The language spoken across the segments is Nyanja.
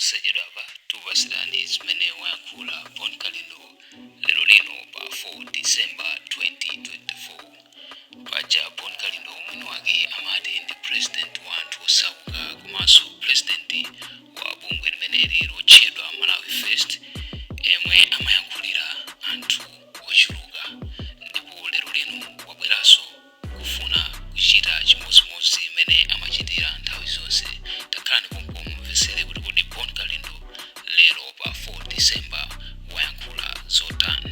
posachedwapa tupasirani zimene wayankhula Paul Kalindo lero lino pa 4 December 2024. Paja Paul Kalindo mwini wake amati ndi president wa anthu osauka komanso president wa bungwe limeneli lotchedwa Malawi First, emwe amayankhulira anthu ochuluka, ndipo lero lino wabweranso kufuna kuchita chimodzimodzi imene amachitira nthawi zonse. Takhani pompo mumvesere kuti kodi Paul Kalindo lero pa 4 December wayankhula zotani.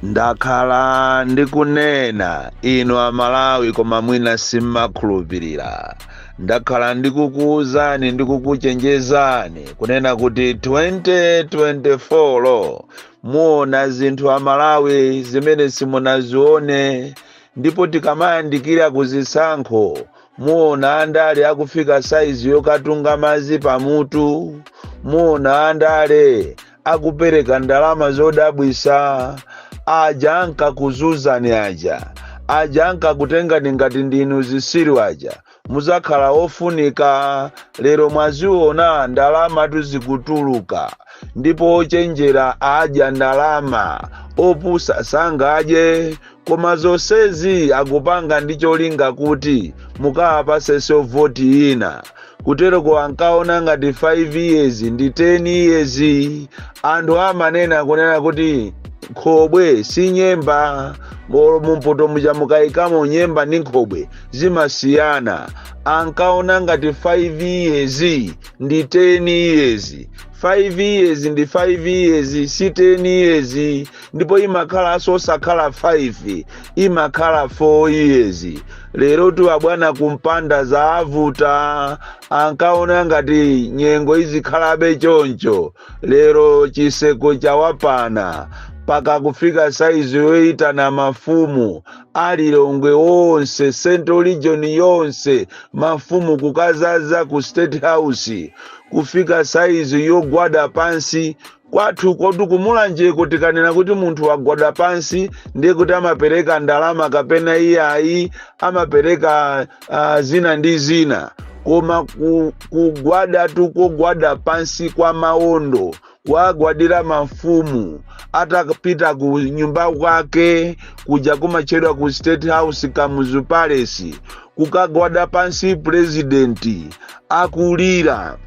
Ndakhala ndikunena inu Amalawi koma mwina simmakhulupirira. Ndakhala ndikukuwuzani ndikukuchenjezani kunena kuti 2024 muona zinthu Amalawi zimene simunazione, ndipo tikamayandikira kuzisankho muona andale akufika saizi yokatunga madzi pamutu, muona andale akupereka ndalama zodabwisa, aja ankakuzuzani aja ankakutengani ngati ndinu zisiru aja muzakhala ofunika. Lero mwaziona ndalama tuzikutuluka, ndipo ochenjera adya ndalama, opusa sangadye, koma zonsezi akupanga ndi cholinga kuti mukawapase voti ina. Kutereko ankaona ngati 5 years ndi 10 years. Anthu amanena kunena kuti nkhobwe si nyemba, mumpoto muja mukayikamo nyemba ndi nkhobwe zimasiyana. Ankaona ngati 5 years ndi 10 years. 5 years ndi 5 years si 10 years, ndipo imakhala osakhala 5, imakhala 4 years. Lero tuwabwana kumpanda za avuta, ankaona ngati nyengo izikhalabe choncho. Lero chiseko chawapana paka kufika saizi yoitana mafumu alilongwe onse, Central Region yonse, mafumu kukazaza ku State House, kufika saizi yogwada pansi. Kwathu kotu kumulanjeko tikanena kuti munthu wagwada pansi ndiye kuti amapereka ndalama kapena iyayi amapereka zina ndi zina, koma kugwada tukogwada pansi kwa maondo, wagwadira mafumu atapita ku nyumba kwake kuja kumachedwa ku State House Kamuzu Palace, kukagwada pansi president akulira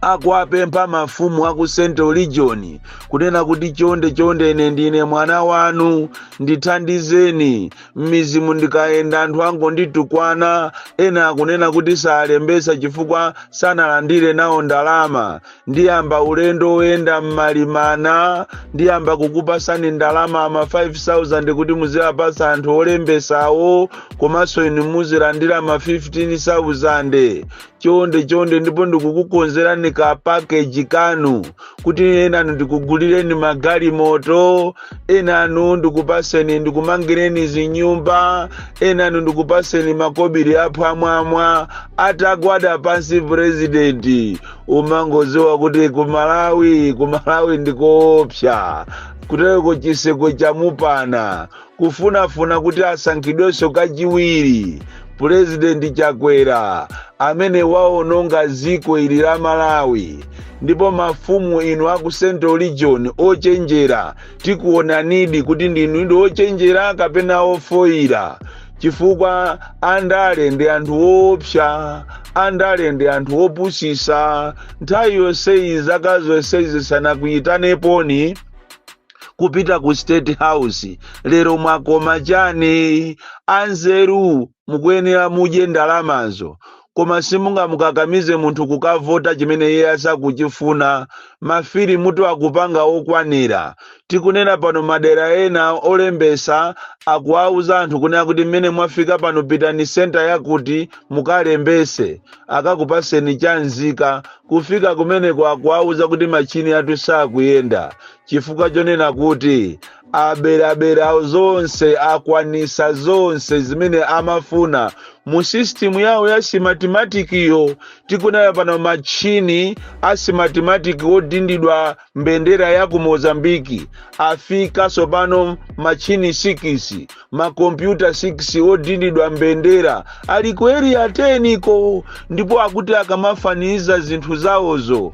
akuapempha mafumu aku Central Region kunena kuti chonde ine ndine mwana wanu, ndithandizeni m'mizimu ndikaenda anthu ango nditukwana. Ena akunena kuti salembesa chifukwa sanalandire nawo ndalama. Ndiyamba ulendo oyenda m'malimana, ndiyamba kukupasani ndalama ama 5,000 kuti muzilapasa anthu olembesawo, komanso inu muzilandira ma 15,000. Chonde ndipo ndikukukonzerani ka package kanu kuti enanu ndikugulireni magali moto, enanu ndikupaseni ndikumangireni zinyumba, enanu ndikupaseni makobiri apwamwamwa. Atagwada pansi president umangozowa kuti kumalawi ndikoopsa. Kutereko chiseko chamupana kufunafuna kuti asankhidwenso kachiwiri president Chakwera amene waononga ziko ili la Malawi. Ndipo mafumu inu aku Central Region ochenjera tikuona nidi kuti ndinu ndi ochenjera kapena ofoira, chifukwa andale ndi anthu opsa, andale ndi anthu opusisa. Nthawi yonseyi zaka zonseyi sanakuyitanepo kupita ku State House. Lero mwakoma chani? Anzeru mukuyenera mudye ndalamazo, koma simunga mukakamize munthu kukavota chimene iye asakuchifuna. Mafiri mutu akupanga okwanira. Tikunena pano madera ena olembesa akuauza anthu kunena kuti mmene mwafika pano pitani center yakuti mukalembese, akakupaseni chanzika. Kufika kumeneko akuauza kuti machini atu sakuyenda, chifukwa chonena kuti aberabera zonse, akwanisa zonse zimene amafuna mu system yawo ya simatimatikiyo. Tikunena pano machini asimatimati odindidwa mbendera ya ku Mozambiki afika sopano machini 6, makompyuta 6 odindidwa mbendera ali ku area 10 ko, ndipo akuti akamafaniza zinthu zawozo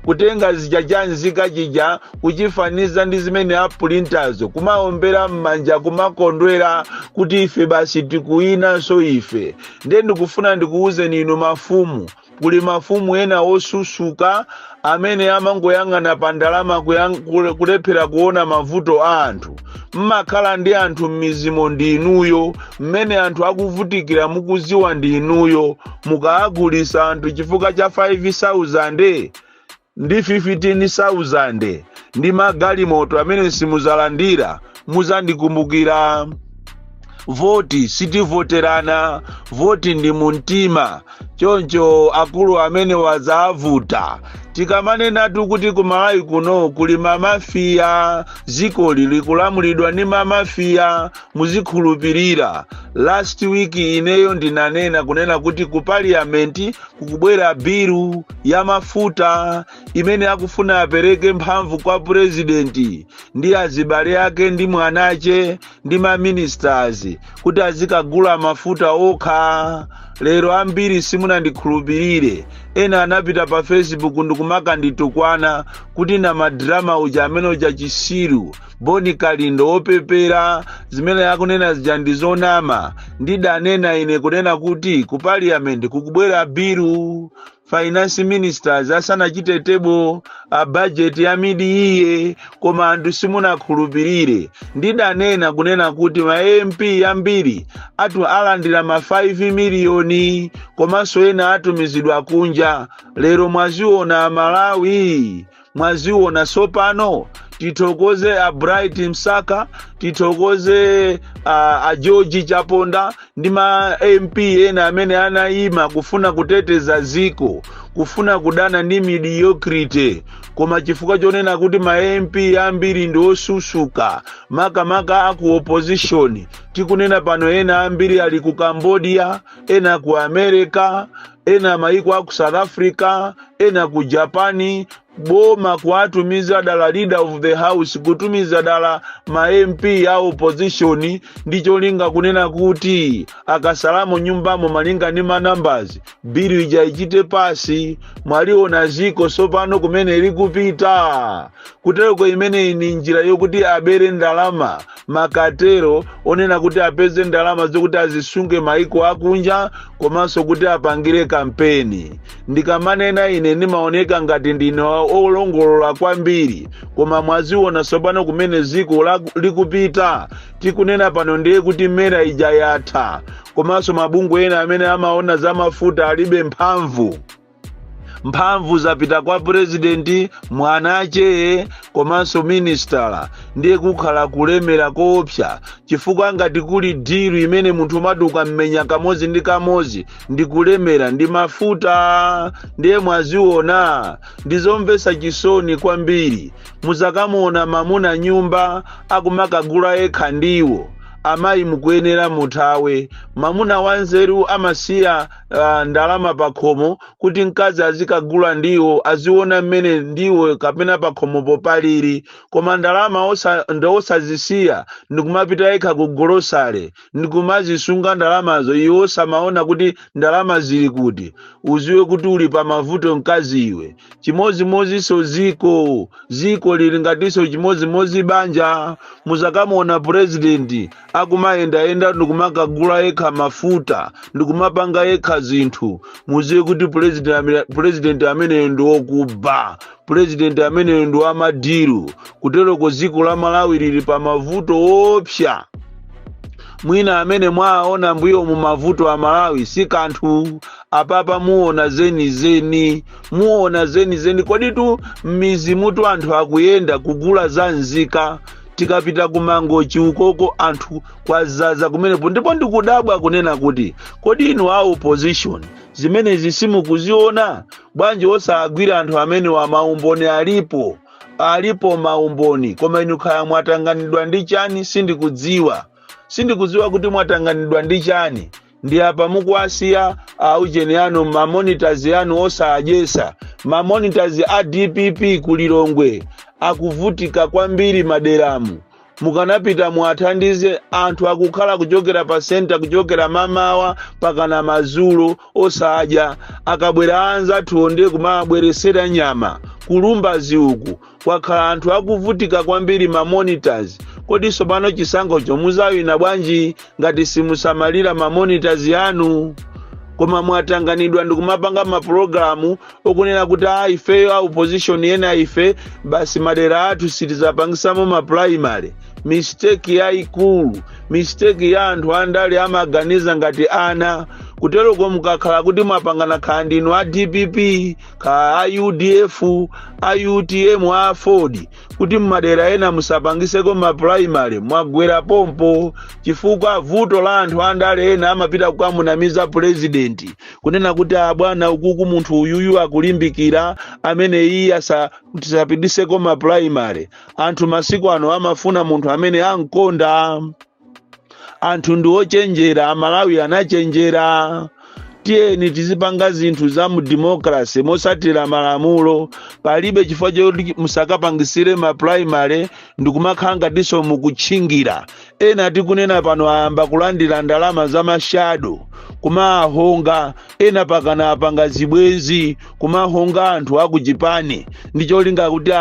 kutenga zijajanzika chija kuchifaniza ndi zimene aprintazo kumaombera mmanja kumakondwera kuti ife basi tikuina so ife. Ndiye ndikufuna ndikuuze nino mafumu, kuli mafumu ena osusuka amene amangoyang'ana pa ndalama kulephera kuona mavuto a anthu. Mmakhala ndi anthu m'mizimo ndi inuyo, mmene anthu akuvutikira mukuziwa ndi inuyo. Mukaagulisa anthu chifukwa cha 5,000 ndi 15,000 ndi magalimoto amene simuzalandira, muzandikumbukira. Voti sitivoterana, voti ndi muntima. Choncho akulu amene wazavuta. Tikamanena kuti ku Malawi kuno kuli mamafiya, ziko lili kulamulidwa ni mamafiya, muzikhulupirira. Last week ineyo ndinanena kunena kuti ku parliament kukubwera bilu ya mafuta imene akufuna apereke mphamvu kwa president ndi azibale ake ndi mwanache ndi ma ministers kuti azikagula mafuta okha. Lero ambiri simunandikhulupirire, ena anapita pa Facebook ndikumaka nditukwana kuti na madrama uja amene uja chisiru Boni Kalindo opepera zimene yakunena zijandizonama. Ndidanena ine kunena kuti ku parliament kukubwera bilu finance ministers asana chitetebo a budget ya midiye, koma anthu simunakhulupirire. Ndidanena kunena kuti ma MP yambiri atu alandira ma 5 miliyoni komanso ena atumizidwa kunja. Lero mwaziona Malawi, mwaziona sopano. Titokoze a Bright Msaka, titokoze a George Chaponda ndi ma MP ena amene anaima kufuna kuteteza ziko, kufuna kudana ndi mediocrity. Koma chifukwa chonena kuti ma MP ambiri ndi osusuka, maka aku opposition. Tikunena pano ena ambiri ali ku Cambodia, ena ku America, ena maiko aku South Africa, ena ku Japani. Boma kuatumiza dala leader of the house, kutumiza dala ma MP ya opposition. Ndicho linga kunena kuti akasalamu nyumbamo malinga ni numbers, bilu ija ichite pasi. Mwaliona ziko sopano kumene ilikupita. Kutereko imene ni njira yokuti abere ndalama makatero, onena kuti apeze ndalama zokuti azisunge maiko akunja, komanso kuti apangire kampeni. Ndikamanena ine nimaoneka ngati ndino olongolola kwambiri, koma mwaziona sopano kumene ziko likupita. Tikunena pano ndiye kuti mera ija yatha, komanso mabungwe ena amene amaona za mafuta alibe mphamvu zapita kwa president, mwanache, komanso minister. Ndiye kukhala kulemera koopsa, chifukwa ngati kuli deal imene munthu maduka mmenya kamozi ndi kamozi ndi kulemera ndi mafuta. Ndiye mwaziona ndizomvesa chisoni kwambiri. Muzakamuona mamuna nyumba akumakagula yekha ndiwo, amayi mukuyenera muthawe. Mamuna wanzeru amasiya ndalama pakhomo kuti mkazi azikagula ndiwo, aziona mmene ndiwo kapena pakhomo popaliri. Koma ndalama osazisiya ndikumapita yekha ku grocery, ndikumazisunga ndalamazo. Iwo samaona kuti ndalama zili kuti, uziwe kuti uli pa mavuto mkazi iwe. Chimozimozi so ziko lili ngatiso chimozimozi banja. Muzakamuona president akumayenda ndikumakagula yekha mafuta, ndikumapanga yekha zinthu. Muziwe kuti president amene ndi okuba, president amene ndi amadiru. Kutereko ziko la Malawi lili pa mavuto opsa. Mwina amene mwaona mbuyo mu mavuto a Malawi si kanthu. Apapa muona zeni. Kodi tu m'mizi mutu anthu akuyenda kugula za nzika. Tikapita kumangochi ukoko anthu kwazaza kumenepo. Ndipo ndikudabwa kunena kuti kodi inu a opposition zimene zisimu kuziona, bwanji osagwira anthu amene wa maumboni alipo, alipo maumboni, koma inu kaya mwatanganidwa ndi chani sindikudziwa kuti mwatanganidwa ndi chani. Ndi apa mukuwasiya ujeni anu mamonitors anu osajesa. Mamonitors a DPP kulilongwe akuvutika kwambiri maderamu. Mukanapita muathandize anthu akukhala kuchokera pa center, kuchokera mamawa pakana mazulo osadya, akabwera anza tuonde kumabweresera nyama kulumbazi uku. Kwakhala anthu akuvutika kwambiri mamonitors. Kodi sopano chisankho chomuzawina bwanji ngati simusamalira mamonitors yanu? Koma mwatanganidwa ndikumapanga maprogramu okunena kuti ife opposition yena ife basi madera athu sitizapangisamo maprimary. Mistake yaikulu, mistake ya anthu andale amaganiza ngati ana. Kuteroko mukakhala kuti mwapangana khandino a DPP, ka UDF, a UTM, a Ford, kuti mmadera ena musapangiseko maprimary, mwagwera pompo. Chifukwa vuto la anthu andale ena amapita kukamunamiza president, kunena kuti abwana ukuku munthu uyuyu akulimbikira amene iye asapidiseko maprimary. Anthu masiku ano amafuna munthu amene ankonda. Anthu ndi ochenjera, Amalawi anachenjera. Tiyeni tizipanga zinthu za mu democracy mosatira malamulo. Palibe chifukwa choti musakapangisire maprimary ndikumakhanga diso mukutchingira. Ena tikunena pano ayamba kulandira ndalama za mashado kumahonga, ena pakana apanga zibwenzi kumahonga anthu akujipani. Ndicho linga kuti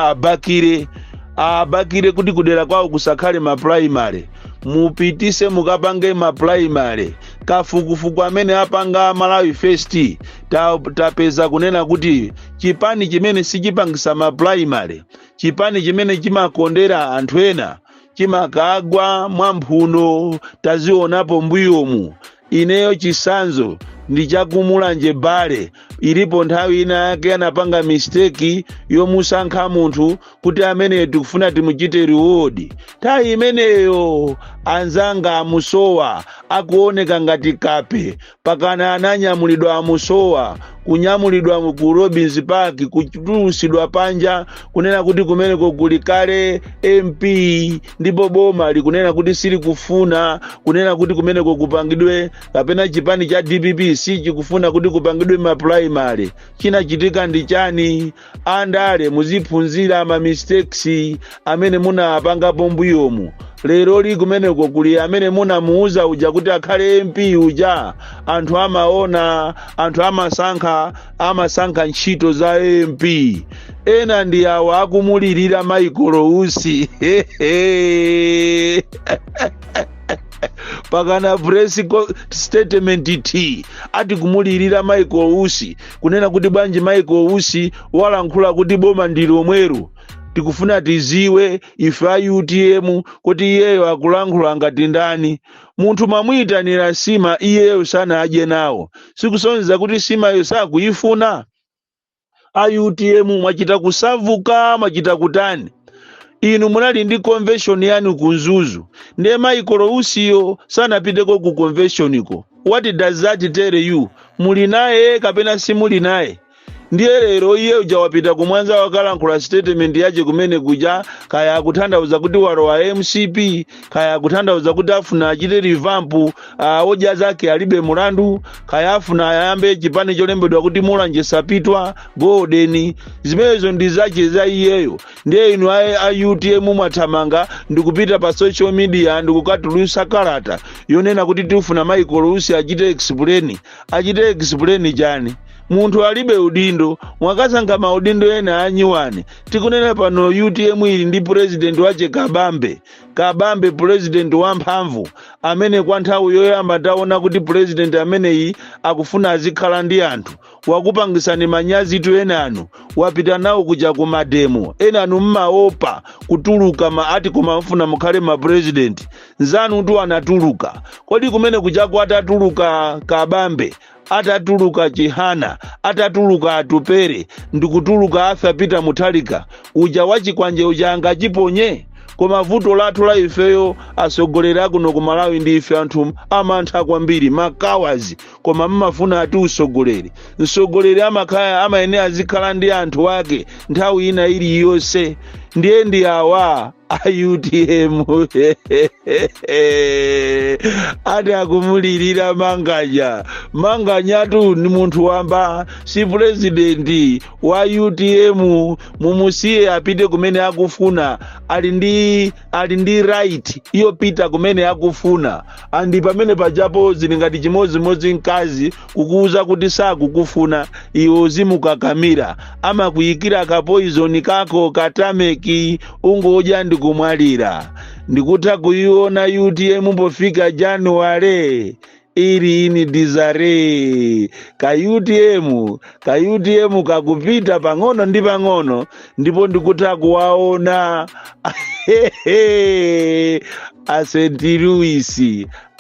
abakire kuti kudera kwawo kusakhale maprimary. Mupitise mukapange maprimary. Kafukufuku amene apanga Malawi First tapeza kunena kuti chipani chimene sichipangisa maprimary, chipani chimene chimakondera anthu ena, chimakagwa mwamphuno. Tazionapo mbuyomu. Ineyo chisanzo ndi chakumulanje bale. Ilipo nthawi ina yake anapanga mistake yomusankha munthu kuti amene tikufuna timuchite reward. Nthawi imeneyo anzanga amusowa akuoneka ngati kape, pakana ananyamulidwa amusowa kunyamulidwa ku Robins Park, kutulusidwa panja kunena kuti kumeneko kuli kale MP, ndipo boma likunena kuti sili kufuna, kunena kuti kumeneko kupangidwe kapena chipani cha DPP si chikufuna kuti kupangidwe maprimary. Chinachitika ndi chani? Andale muziphunzira ma mistakes amene munapangapo mbuyomu. Lero li kumeneko kuli amene munamuuza uja kuti akhale MP uja, anthu amaona, anthu amasankha ntchito za MP. Ena ndi awa akumulirira Michael Ousi. Pakana press statement T ati kumulirira Michael Ousi, kunena kuti bwanji Michael Ousi walankhula kuti boma ndi lomwero. Tikufuna tiziwe ife UTM kuti iyeyo akulankhula ngati ndani. Munthu mamwitanira sima iyeyo sana aje nawo. Sikusonyeza kuti sima yo sakuyifuna. UTM mwachita kusavuka, mwachita kutani. Inu munali ndi convention yanu kunzuzu. Ndiye Michael Ousi yo sanapiteko ku convention ko. What does that tell you? Muli naye kapena si muli naye? Ndiye lero iye uja wapita kumwanza wakalankhula statement yache kumene kuja kaya akutanthauza kuti waro wa MCP, kaya akutanthauza kuti afuna achite revamp oja zake alibe mulandu, kaya afuna ayambe chipani cholembedwa kuti mulanje sapitwa golden. Zimenezo ndi zache za iyeyo. Ndiye inu UTM mwathamanga ndikupita pa social media ndikukatulusa kalata yonena kuti tifuna Michael Ousi achite explain chani. Munthu alibe udindo, mwakasankha maudindo ena anyiwane. Tikunena pano UTM ili ndi president wache Kabambe president wamphamvu, amene kwa nthawi yoyamba taona kuti president ameneyi akufuna azikhala ndi anthu. Wakupangisani manyazi tu enanu, wapita nawo kuja kumademo. Enanu mmaopa kutuluka ati kumafuna mukhale ma president. Nzanu tu anatuluka. Kodi kumene kuja kwa atatuluka Kabambe, atatuluka Chihana, atatuluka Atupere, ndikutuluka Arthur Peter Mutharika, uja wachikwanje uja angachiponye. koma vuto lathu la ifeyo asogolera kuno ku Malawi ndi ife anthu amantha kwambiri makawazi, koma mmafuna ati usogoleri. Msogoleri amakhala amayenera azikhala ndi anthu ake nthawi ina iliyonse. Ndiye ndi awa UTM ati akumulirira Manganyatu ni munthu wamba, si presidenti wa UTM. Mumusiye apite kumene akufuna, ali ndi right iyo pita kumene akufuna. Andi pamene pajapo zili ngati chimozimozi mkazi kukuuza kuti sakukufuna iwe uzimukakamira, amakuyikira kapoizoni kako katameki ungodya ndi kumwalira. Ndikutha kuiona UTM pofika January ili ini dizare ka UTM kakupita pang'ono ndi pang'ono, ndipo ndikutha kuwaona a St. Louis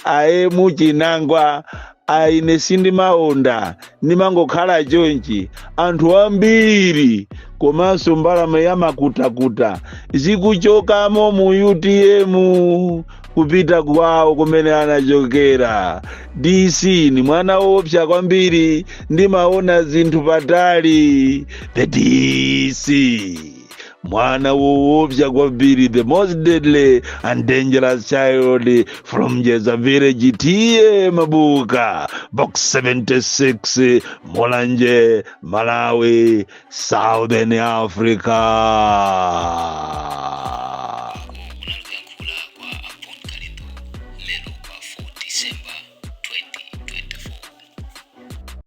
aye muchinangwa aine sindi maonda nimangokhala chonchi anthu ambiri komanso mbalame yamakutakuta zikuchokamo mu UTM kupita kwawo kumene anachokera. DC ni mwana woopsa kwambiri, ndimaona zinthu patali. The DC mwana woopsa kwambiri, the most deadly and dangerous child from Jeza Village, TM Mabuka, Box 76, Mulanje, Malawi, Southern Africa.